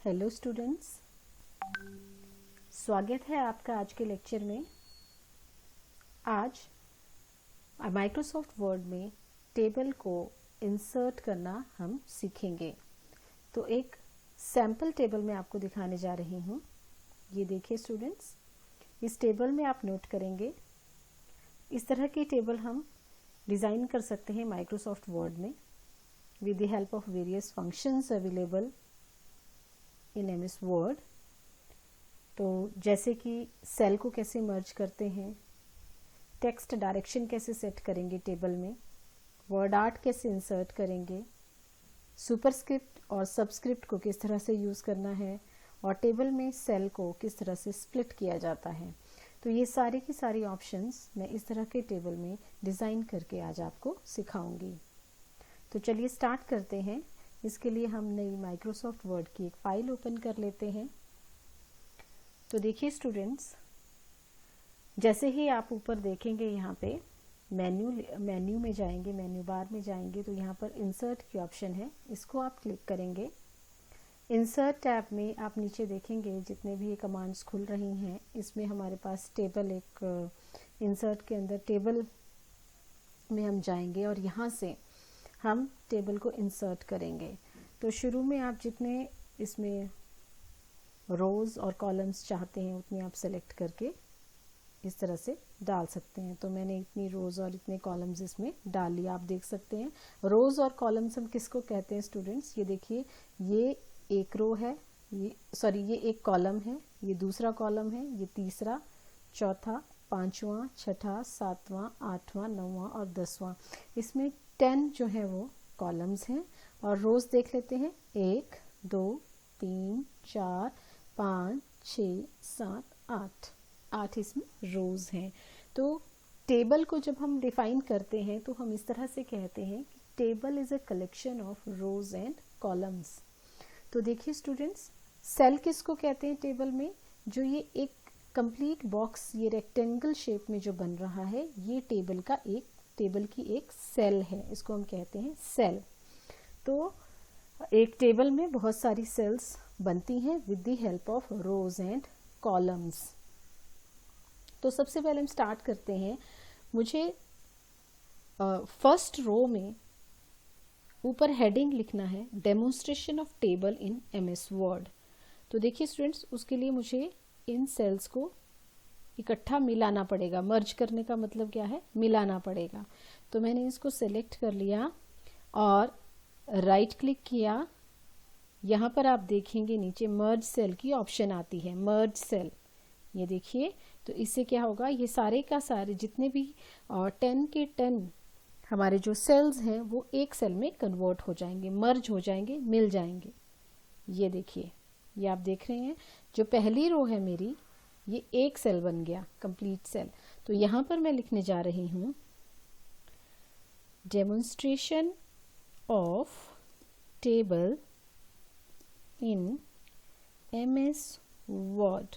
Hello students, स्वागत है आपका आज के लेक्चर में। आज माइक्रोसॉफ्ट वर्ड में टेबल को इंसर्ट करना हम सीखेंगे। तो एक सैम्पल टेबल मैं आपको दिखाने जा रही हूँ। ये देखिए स्टूडेंट्स, इस टेबल में आप नोट करेंगे इस तरह की टेबल हम डिज़ाइन कर सकते हैं माइक्रोसॉफ्ट वर्ड में with the help of various functions available in MS word. तो जैसे कि सेल को कैसे मर्ज करते हैं, टेक्स्ट डायरेक्शन कैसे सेट करेंगे टेबल में, वर्ड आर्ट कैसे इंसर्ट करेंगे, सुपरस्क्रिप्ट और सबस्क्रिप्ट को किस तरह से यूज़ करना है और टेबल में सेल को किस तरह से स्प्लिट किया जाता है। तो ये सारी की सारी ऑप्शंस मैं इस तरह के टेबल में डिज़ाइन करके आज आपको सिखाऊंगी। तो चलिए स्टार्ट करते हैं। इसके लिए हम नई माइक्रोसॉफ्ट वर्ड की एक फाइल ओपन कर लेते हैं। तो देखिए स्टूडेंट्स, जैसे ही आप ऊपर देखेंगे यहाँ पे मेन्यू में जाएंगे, मेन्यू बार में जाएंगे तो यहाँ पर इंसर्ट की ऑप्शन है, इसको आप क्लिक करेंगे। इंसर्ट टैब में आप नीचे देखेंगे जितने भी ये कमांड्स खुल रही हैं, इसमें हमारे पास टेबल एक इंसर्ट के अंदर टेबल में हम जाएंगे और यहाँ से हम टेबल को इंसर्ट करेंगे। तो शुरू में आप जितने इसमें रोज़ और कॉलम्स चाहते हैं उतने आप सेलेक्ट करके इस तरह से डाल सकते हैं। तो मैंने इतनी रोज़ और इतने कॉलम्स इसमें डाल लिया। आप देख सकते हैं रोज़ और कॉलम्स हम किसको कहते हैं स्टूडेंट्स। ये देखिए, ये एक रो है, ये एक कॉलम है, ये दूसरा कॉलम है, ये तीसरा, चौथा, पांचवा, छठा, सातवां, आठवां, नौवां और 10वां। इसमें 10 जो है वो कॉलम्स हैं और रोज़ देख लेते हैं। 1 2 3 4 5 6 7 8 इसमें रोज़ हैं। तो टेबल को जब हम डिफाइन करते हैं तो हम इस तरह से कहते हैं कि table is a collection of rows and columns. तो देखिए स्टूडेंट्स, सेल किसको कहते हैं टेबल में? जो ये एक कंप्लीट बॉक्स, ये रेक्टेंगल शेप में जो बन रहा है, ये टेबल की एक सेल है, इसको हम कहते हैं सेल। तो एक टेबल में बहुत सारी सेल्स बनती हैं with the help of rose and columns. तो सबसे पहले हम स्टार्ट करते हैं। मुझे फर्स्ट रो में ऊपर हेडिंग लिखना है, demonstration of table in MS word. तो देखिए स्टूडेंट्स, उसके लिए मुझे इन सेल्स को इकट्ठा मिलाना पड़ेगा। मर्ज करने का मतलब क्या है? मिलाना पड़ेगा। तो मैंने इसको सेलेक्ट कर लिया और राइट क्लिक किया। यहाँ पर आप देखेंगे नीचे मर्ज सेल की ऑप्शन आती है, मर्ज सेल, ये देखिए। तो इससे क्या होगा, ये सारे का सारे जितने भी 10 के 10 हमारे जो सेल्स हैं वो एक सेल में कन्वर्ट हो जाएंगे, मर्ज हो जाएंगे, मिल जाएंगे। ये देखिए, ये आप देख रहे हैं, जो पहली रो है मेरी, ये एक सेल बन गया, कंप्लीट सेल। तो यहाँ पर मैं लिखने जा रही हूँ demonstration of table in MS word.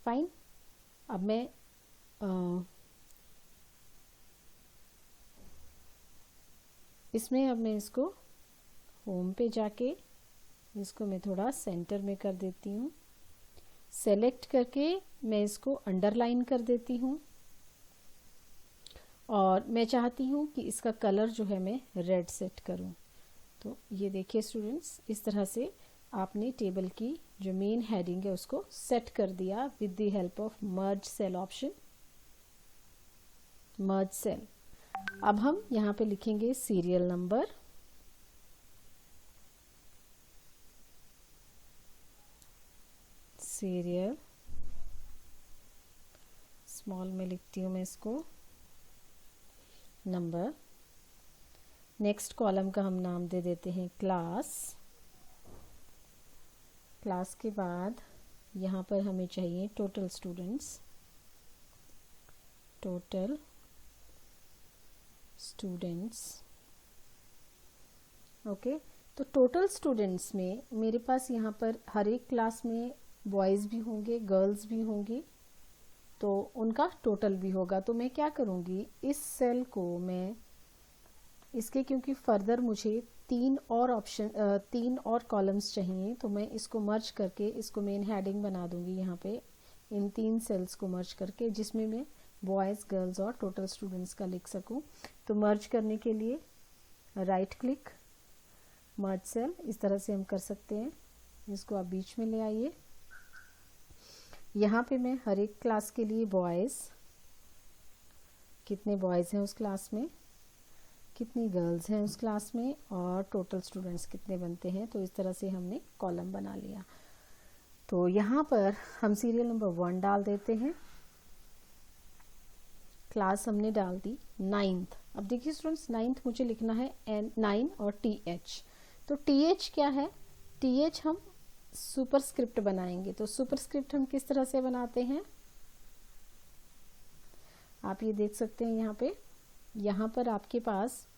Fine. अब मैं इसको होम पे जाके इसको मैं थोड़ा सेंटर में कर देती हूँ। सेलेक्ट करके मैं इसको अंडरलाइन कर देती हूँ और मैं चाहती हूँ कि इसका कलर जो है मैं रेड सेट करूँ। तो ये देखिए स्टूडेंट्स, इस तरह से आपने टेबल की जो मेन हेडिंग है उसको सेट कर दिया with the help of merge cell option, merge cell. अब हम यहाँ पे लिखेंगे सीरियल नंबर, सीरियल स्मॉल में लिखती हूँ मैं इसको, नंबर। नेक्स्ट कॉलम का हम नाम दे देते हैं क्लास। क्लास के बाद यहाँ पर हमें चाहिए total students, total students. Okay, तो टोटल स्टूडेंट्स में मेरे पास यहाँ पर हर एक क्लास में बॉयज़ भी होंगे, गर्ल्स भी होंगी, तो उनका टोटल भी होगा। तो मैं क्या करूँगी, इस सेल को मैं इसके क्योंकि फर्दर मुझे तीन और कॉलम्स चाहिए, तो मैं इसको मर्ज करके इसको मेन हेडिंग बना दूंगी यहाँ पे, इन 3 सेल्स को मर्ज करके, जिसमें मैं बॉयज़, गर्ल्स और टोटल स्टूडेंट्स का लिख सकूं। तो मर्ज करने के लिए राइट क्लिक, मर्ज सेल, इस तरह से हम कर सकते हैं। इसको आप बीच में ले आइए। यहाँ पे मैं हर एक क्लास के लिए बॉयज़, कितने बॉयज़ हैं उस क्लास में, कितनी गर्ल्स हैं उस क्लास में, और टोटल स्टूडेंट्स कितने बनते हैं, तो इस तरह से हमने कॉलम बना लिया। तो यहाँ पर हम सीरियल नंबर 1 डाल देते हैं। क्लास हमने डाल दी 9th। अब देखिए स्टूडेंट्स, 9th मुझे लिखना है N9 और TH। तो TH क्या है? TH हम सुपरस्क्रिप्ट बनाएंगे। तो सुपरस्क्रिप्ट हम किस तरह से बनाते हैं, आप ये देख सकते हैं यहाँ पर आपके पास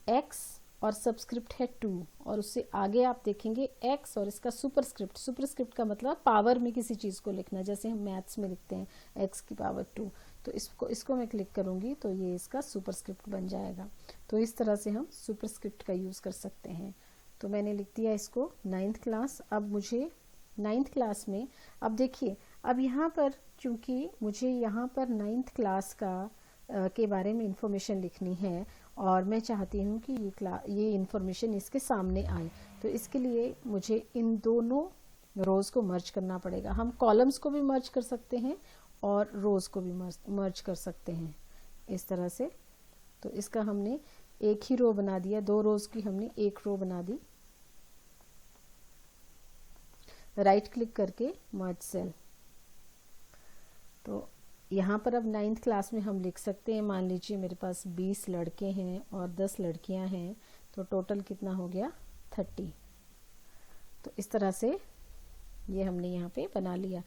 X और सबस्क्रिप्ट है 2, और उससे आगे आप देखेंगे X और इसका सुपरस्क्रिप्ट। सुपरस्क्रिप्ट का मतलब पावर में किसी चीज़ को लिखना, जैसे हम मैथ्स में लिखते हैं X की पावर 2। तो इसको मैं क्लिक करूँगी तो ये इसका सुपरस्क्रिप्ट बन जाएगा। तो इस तरह से हम सुपरस्क्रिप्ट का यूज़ कर सकते हैं। तो मैंने लिख दिया इसको 9th क्लास। अब मुझे 9th क्लास में, अब देखिए, अब यहाँ पर चूँकि मुझे यहाँ पर 9th क्लास के बारे में इंफॉर्मेशन लिखनी है, और मैं चाहती हूँ कि ये इंफॉर्मेशन इसके सामने आए, तो इसके लिए मुझे इन दोनों रोज़ को मर्ज करना पड़ेगा। हम कॉलम्स को भी मर्ज कर सकते हैं और रोज़ को भी मर्ज कर सकते हैं इस तरह से। तो इसका हमने एक ही रो बना दिया, 2 रोज़ की हमने एक रो बना दी। राइट क्लिक करके मर्ज सेल। तो यहाँ पर अब 9th क्लास में हम लिख सकते हैं, मान लीजिए मेरे पास 20 लड़के हैं और 10 लड़कियाँ हैं, तो टोटल कितना हो गया 30। तो इस तरह से ये हमने यहाँ पे बना लिया।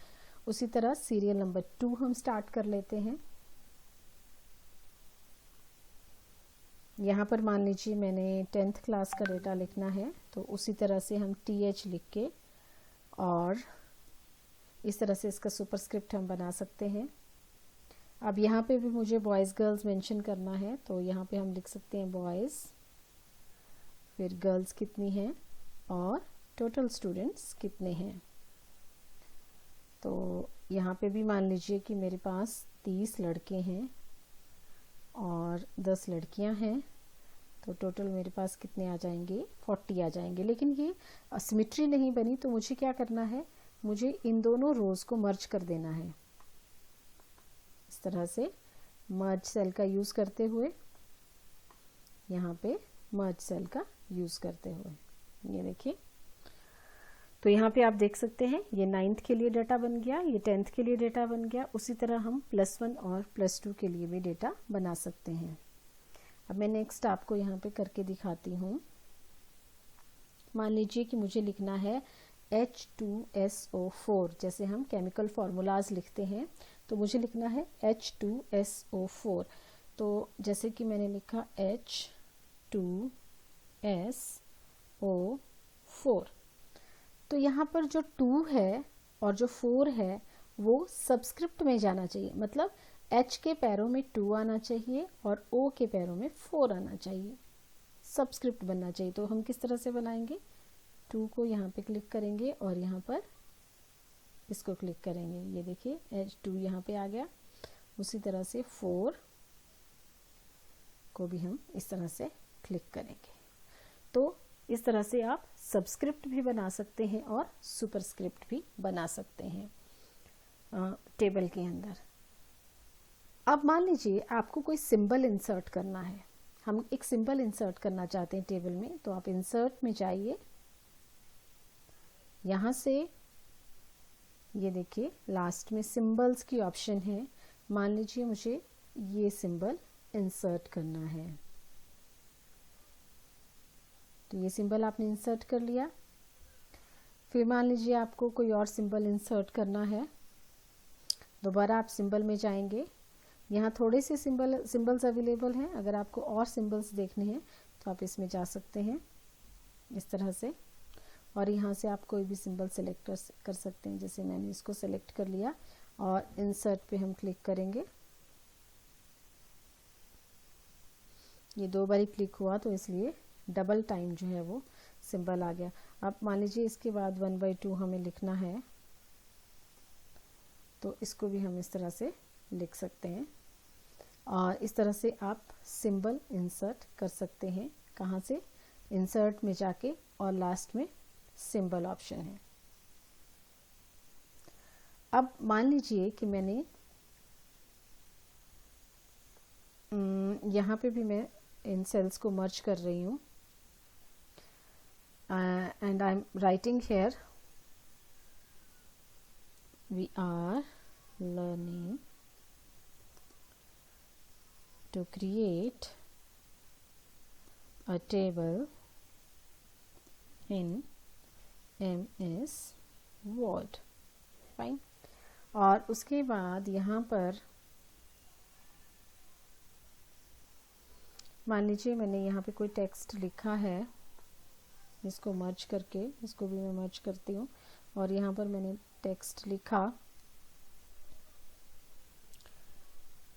उसी तरह सीरियल नंबर 2 हम स्टार्ट कर लेते हैं। यहाँ पर मान लीजिए मैंने 10th क्लास का डेटा लिखना है, तो उसी तरह से हम TH लिख के और इस तरह से इसका सुपरस्क्रिप्ट हम बना सकते हैं। अब यहाँ पे भी मुझे बॉयज़ गर्ल्स मेंशन करना है, तो यहाँ पे हम लिख सकते हैं बॉयज़, फिर गर्ल्स कितनी हैं और टोटल स्टूडेंट्स कितने हैं। तो यहाँ पे भी मान लीजिए कि मेरे पास 30 लड़के हैं और 10 लड़कियाँ हैं, तो टोटल मेरे पास कितने आ जाएंगे, 40 आ जाएंगे। लेकिन ये सिमेट्री नहीं बनी, तो मुझे क्या करना है, मुझे इन दोनों रोज़ को मर्ज कर देना है। इस तरह से मर्ज सेल का यूज़ करते हुए, यहाँ पे मर्ज सेल का यूज़ करते हुए, ये देखिए। तो यहाँ पे आप देख सकते हैं ये 9th के लिए डेटा बन गया, ये 10th के लिए डेटा बन गया। उसी तरह हम +1 और +2 के लिए भी डेटा बना सकते हैं। अब मैं नेक्स्ट आपको यहाँ पे करके दिखाती हूँ। मान लीजिए कि मुझे लिखना है H2SO4, जैसे हम केमिकल फार्मूलाज लिखते हैं, तो मुझे लिखना है H2SO4। तो जैसे कि मैंने लिखा H2SO4, तो यहाँ पर जो 2 है और जो 4 है वो सबस्क्रिप्ट में जाना चाहिए, मतलब H के पैरों में 2 आना चाहिए और O के पैरों में 4 आना चाहिए, सबस्क्रिप्ट बनना चाहिए। तो हम किस तरह से बनाएंगे, 2 को यहाँ पे क्लिक करेंगे और यहाँ पर इसको क्लिक करेंगे, ये देखिए H2 यहाँ पे आ गया। उसी तरह से 4 को भी हम इस तरह से क्लिक करेंगे। तो इस तरह से आप सबस्क्रिप्ट भी बना सकते हैं और सुपरस्क्रिप्ट भी बना सकते हैं टेबल के अंदर। अब मान लीजिए आपको कोई सिंबल इंसर्ट करना है, हम एक सिंबल इंसर्ट करना चाहते हैं टेबल में, तो आप इंसर्ट में जाइए, यहाँ से ये देखिए लास्ट में सिंबल्स की ऑप्शन है। मान लीजिए मुझे ये सिंबल इंसर्ट करना है, तो ये सिंबल आपने इंसर्ट कर लिया। फिर मान लीजिए आपको कोई और सिंबल इंसर्ट करना है, दोबारा आप सिंबल में जाएंगे, यहाँ थोड़े से सिंबल्स अवेलेबल हैं। अगर आपको और सिंबल्स देखने हैं तो आप इसमें जा सकते हैं इस तरह से, और यहाँ से आप कोई भी सिंबल सेलेक्ट कर सकते हैं। जैसे मैंने इसको सेलेक्ट कर लिया और इंसर्ट पे हम क्लिक करेंगे, ये 2 बारी क्लिक हुआ तो इसलिए डबल टाइम जो है वो सिंबल आ गया। अब मान लीजिए इसके बाद 1/2 हमें लिखना है, तो इसको भी हम इस तरह से लिख सकते हैं। और इस तरह से आप सिंबल इंसर्ट कर सकते हैं। कहाँ से? इंसर्ट में जाके, और लास्ट में सिंबल ऑप्शन है। अब मान लीजिए कि मैंने यहाँ पे भी मैं इन सेल्स को मर्ज कर रही हूँ, and I am writing here we are learning to create a table in MS Word। Fine. और उसके बाद यहाँ पर मान लीजिए मैंने यहाँ पे कोई टेक्स्ट लिखा है, इसको मर्ज करके, इसको भी मैं मर्ज करती हूँ, और यहाँ पर मैंने टेक्स्ट लिखा,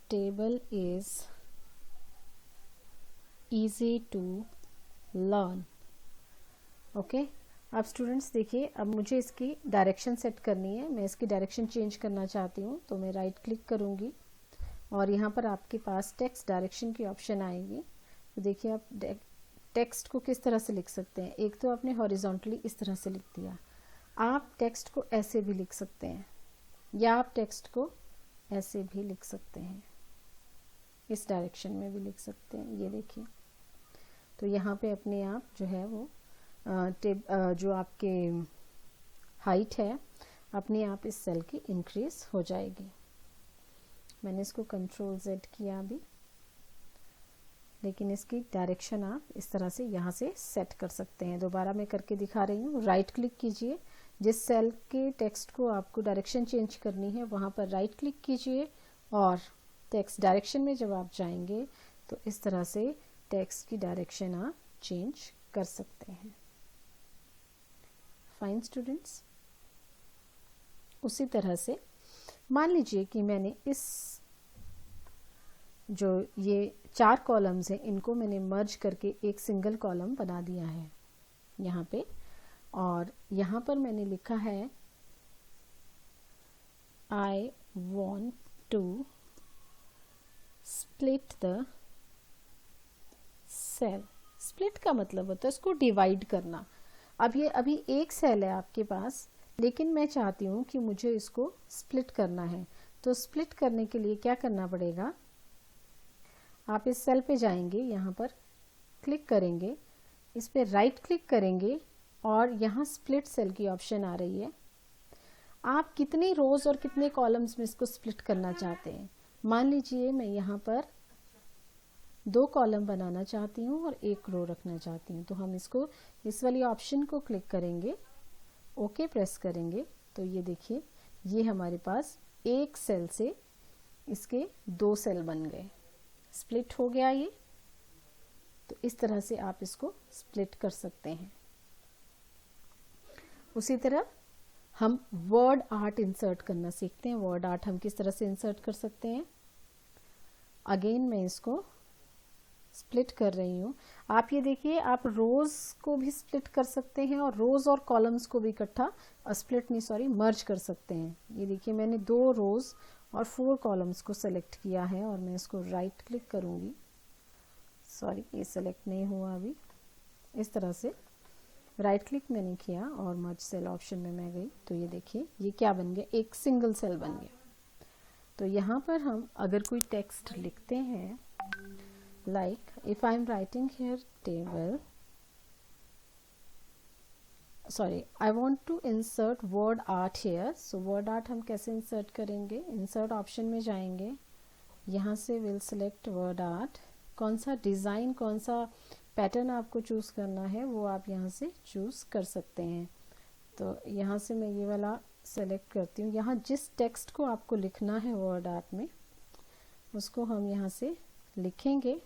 table is easy to learn. Okay. अब स्टूडेंट्स देखिए, अब मुझे इसकी डायरेक्शन सेट करनी है। मैं इसकी डायरेक्शन चेंज करना चाहती हूँ, तो मैं राइट क्लिक करूँगी और यहाँ पर आपके पास टेक्स्ट डायरेक्शन की ऑप्शन आएगी। तो देखिए आप टेक्स्ट को किस तरह से लिख सकते हैं। एक तो आपने हॉरिजॉन्टली इस तरह से लिख दिया, आप टेक्स्ट को ऐसे भी लिख सकते हैं, या आप टेक्स्ट को ऐसे भी लिख सकते हैं, इस डायरेक्शन में भी लिख सकते हैं। ये देखिए, तो यहाँ पे अपने आप जो है वो जो आपके हाइट है अपने आप इस सेल की इंक्रीज हो जाएगी। मैंने इसको Ctrl Z किया अभी, लेकिन इसकी डायरेक्शन आप इस तरह से यहाँ से सेट कर सकते हैं। दोबारा मैं करके दिखा रही हूँ। राइट क्लिक कीजिए, जिस सेल के टेक्स्ट को आपको डायरेक्शन चेंज करनी है वहाँ पर राइट क्लिक कीजिए, और टेक्स्ट डायरेक्शन में जब आप जाएंगे तो इस तरह से टेक्स्ट की डायरेक्शन आप चेंज कर सकते हैं। Fine students. उसी तरह से मान लीजिए कि मैंने इस जो ये 4 कॉलम्स हैं इनको मैंने मर्ज करके एक सिंगल कॉलम बना दिया है यहाँ पे, और यहाँ पर मैंने लिखा है I want to split the cell। Split का मतलब होता है इसको डिवाइड करना। अब ये अभी एक सेल है आपके पास, लेकिन मैं चाहती हूँ कि मुझे इसको स्प्लिट करना है। तो स्प्लिट करने के लिए क्या करना पड़ेगा, आप इस सेल पे जाएंगे, यहाँ पर क्लिक करेंगे, इस पे राइट क्लिक करेंगे और यहाँ स्प्लिट सेल की ऑप्शन आ रही है। आप कितनी रोज और कितने कॉलम्स में इसको स्प्लिट करना चाहते हैं। मान लीजिए मैं यहाँ पर 2 कॉलम बनाना चाहती हूँ और 1 रो रखना चाहती हूँ, तो हम इसको इस वाली ऑप्शन को क्लिक करेंगे, ओके प्रेस करेंगे, तो ये देखिए ये हमारे पास एक सेल से इसके 2 सेल बन गए, स्प्लिट हो गया ये। तो इस तरह से आप इसको स्प्लिट कर सकते हैं। उसी तरह हम वर्ड आर्ट इंसर्ट करना सीखते हैं। वर्ड आर्ट हम किस तरह से इंसर्ट कर सकते हैं। अगेन मैं इसको स्प्लिट कर रही हूँ। आप ये देखिए, आप रोज को भी स्प्लिट कर सकते हैं और रोज और कॉलम्स को भी इकट्ठा स्प्लिट नहीं सॉरी मर्ज कर सकते हैं। ये देखिए मैंने 2 रोज और 4 कॉलम्स को सेलेक्ट किया है और मैं इसको राइट क्लिक करूँगी। सॉरी ये सेलेक्ट नहीं हुआ अभी। इस तरह से राइट क्लिक मैंने किया और मर्ज सेल ऑप्शन में मैं गई, तो ये देखिए ये क्या बन गया, एक सिंगल सेल बन गया। तो यहाँ पर हम अगर कोई टेक्स्ट लिखते हैं, like if I'm writing here table, sorry I want to insert word art here, so word art हम कैसे insert करेंगे, insert ऑप्शन में जाएंगे, यहाँ से we'll select word art, कौन सा डिज़ाइन कौन सा पैटर्न आपको चूज़ करना है वो आप यहाँ से चूज़ कर सकते हैं। तो यहाँ से मैं ये वाला सेलेक्ट करती हूँ। यहाँ जिस टेक्स्ट को आपको लिखना है वर्ड आर्ट में उसको हम यहाँ से लिखेंगे।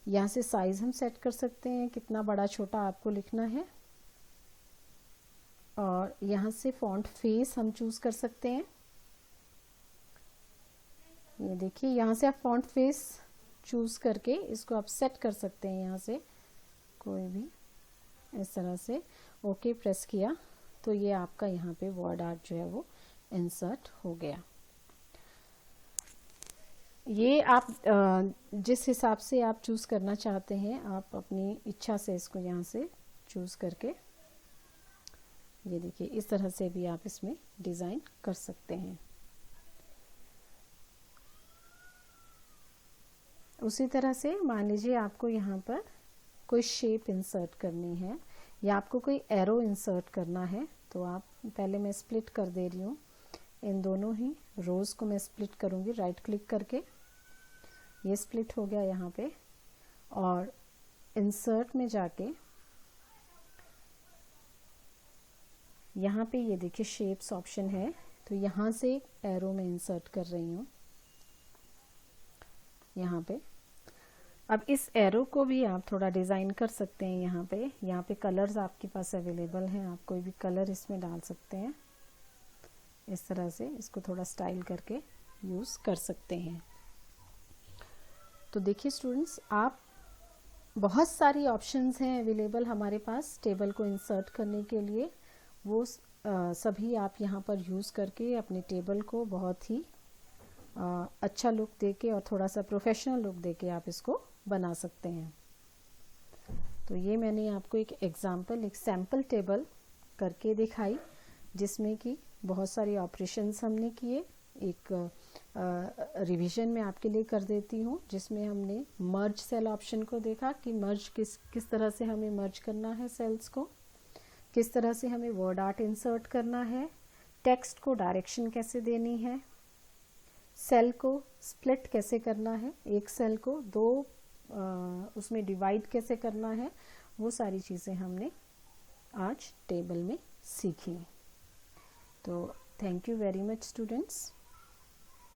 यहाँ से साइज हम सेट कर सकते हैं कितना बड़ा छोटा आपको लिखना है, और यहाँ से फॉन्ट फेस हम चूज कर सकते हैं। ये देखिए यहाँ से आप फॉन्ट फेस चूज़ करके इसको आप सेट कर सकते हैं यहाँ से, कोई भी इस तरह से ओके प्रेस किया तो ये आपका यहाँ पे वर्ड आर्ट जो है वो इंसर्ट हो गया। ये आप जिस हिसाब से आप चूज़ करना चाहते हैं आप अपनी इच्छा से इसको यहाँ से चूज़ करके ये देखिए इस तरह से भी आप इसमें डिज़ाइन कर सकते हैं। उसी तरह से मान लीजिए आपको यहाँ पर कोई शेप इंसर्ट करनी है या आपको कोई एरो इंसर्ट करना है, तो आप पहले मैं स्प्लिट कर दे रही हूँ, इन दोनों ही रोज़ को मैं स्प्लिट करूँगी राइट क्लिक करके, ये स्प्लिट हो गया यहाँ पे। और इंसर्ट में जाके यहाँ पे ये देखिए शेप्स ऑप्शन है, तो यहाँ से एरो में इंसर्ट कर रही हूँ यहाँ पे। अब इस एरो को भी आप थोड़ा डिज़ाइन कर सकते हैं। यहाँ पे कलर्स आपके पास अवेलेबल हैं, आप कोई भी कलर इसमें डाल सकते हैं। इस तरह से इसको थोड़ा स्टाइल करके यूज़ कर सकते हैं। तो देखिए स्टूडेंट्स, आप बहुत सारी ऑप्शंस हैं अवेलेबल हमारे पास टेबल को इंसर्ट करने के लिए। वो सभी आप यहाँ पर यूज़ करके अपने टेबल को बहुत ही अच्छा लुक देके और थोड़ा सा प्रोफेशनल लुक देके आप इसको बना सकते हैं। तो ये मैंने आपको एक एग्जाम्पल, एक सैम्पल टेबल करके दिखाई जिसमें कि बहुत सारे ऑपरेशंस हमने किए। एक रिवीजन में आपके लिए कर देती हूँ, जिसमें हमने मर्ज सेल ऑप्शन को देखा कि मर्ज किस तरह से हमें मर्ज करना है सेल्स को, किस तरह से हमें वर्ड आर्ट इंसर्ट करना है, टेक्स्ट को डायरेक्शन कैसे देनी है, सेल को स्प्लिट कैसे करना है, एक सेल को दो उसमें डिवाइड कैसे करना है, वो सारी चीज़ें हमने आज टेबल में सीखी। तो thank you very much students.